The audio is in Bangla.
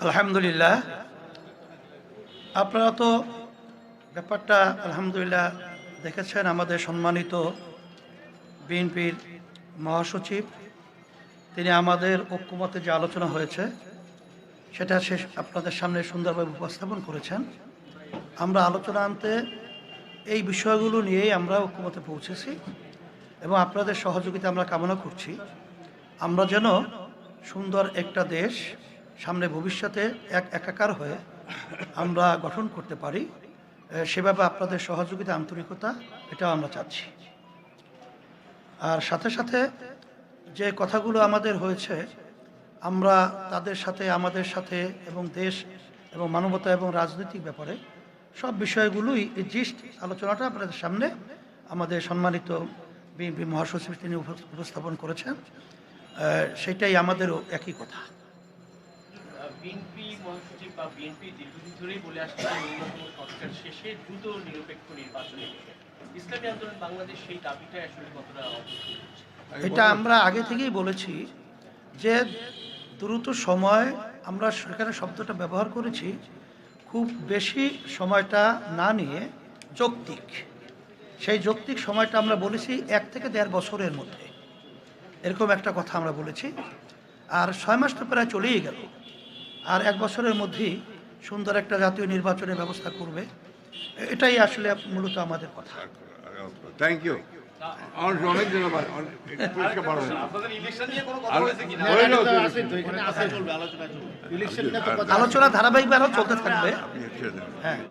আলহামদুলিল্লাহ, আপনারা তো ব্যাপারটা আলহামদুলিল্লাহ দেখেছেন। আমাদের সম্মানিত বিএনপির মহাসচিব তিনি আমাদের ঐক্যমতে যে আলোচনা হয়েছে সেটা আপনাদের সামনে সুন্দরভাবে উপস্থাপন করেছেন। আমরা আলোচনা আনতে এই বিষয়গুলো নিয়েই আমরা ঐক্যমতে পৌঁছেছি এবং আপনাদের সহযোগিতা আমরা কামনা করছি। আমরা যেন সুন্দর একটা দেশ সামনে ভবিষ্যতে একাকার হয়ে আমরা গঠন করতে পারি, সেভাবে আপনাদের সহযোগিতা আন্তরিকতা এটাও আমরা চাচ্ছি। আর সাথে সাথে যে কথাগুলো আমাদের হয়েছে আমরা তাদের সাথে, আমাদের সাথে এবং দেশ এবং মানবতা এবং রাজনৈতিক ব্যাপারে সব বিষয়গুলোই এই জিস্ট আলোচনাটা আপনাদের সামনে আমাদের সম্মানিত বিএনপি মহাসচিব তিনি উপস্থাপন করেছেন। সেটাই আমাদেরও একই কথা। বিএনপি মহাসচিব বা বিএনপি দীর্ঘদিন ধরেই বলে আসছে ন্যূনতম সংস্কার শেষে দ্রুত নিরপেক্ষ নির্বাচনের বিষয়ে ইসলামী আন্দোলন বাংলাদেশ সেই দাবিটা আসলে কতটা এটা আমরা আগে থেকেই বলেছি যে দ্রুত সময়, আমরা সেখানে শব্দটা ব্যবহার করেছি, খুব বেশি সময়টা না নিয়ে যৌক্তিক, সেই যৌক্তিক সময়টা আমরা বলেছি 1 থেকে 1.5 বছরের মধ্যে, এরকম একটা কথা আমরা বলেছি। আর 6 মাস তো প্রায় চলেই গেল, আর 1 বছরের মধ্যেই সুন্দর একটা জাতীয় নির্বাচনের ব্যবস্থা করবে, এটাই আসলে মূলত আমাদের কথা। Thank you. আলোচনা ধারাবাহিকভাবে চলতে থাকবে। হ্যাঁ।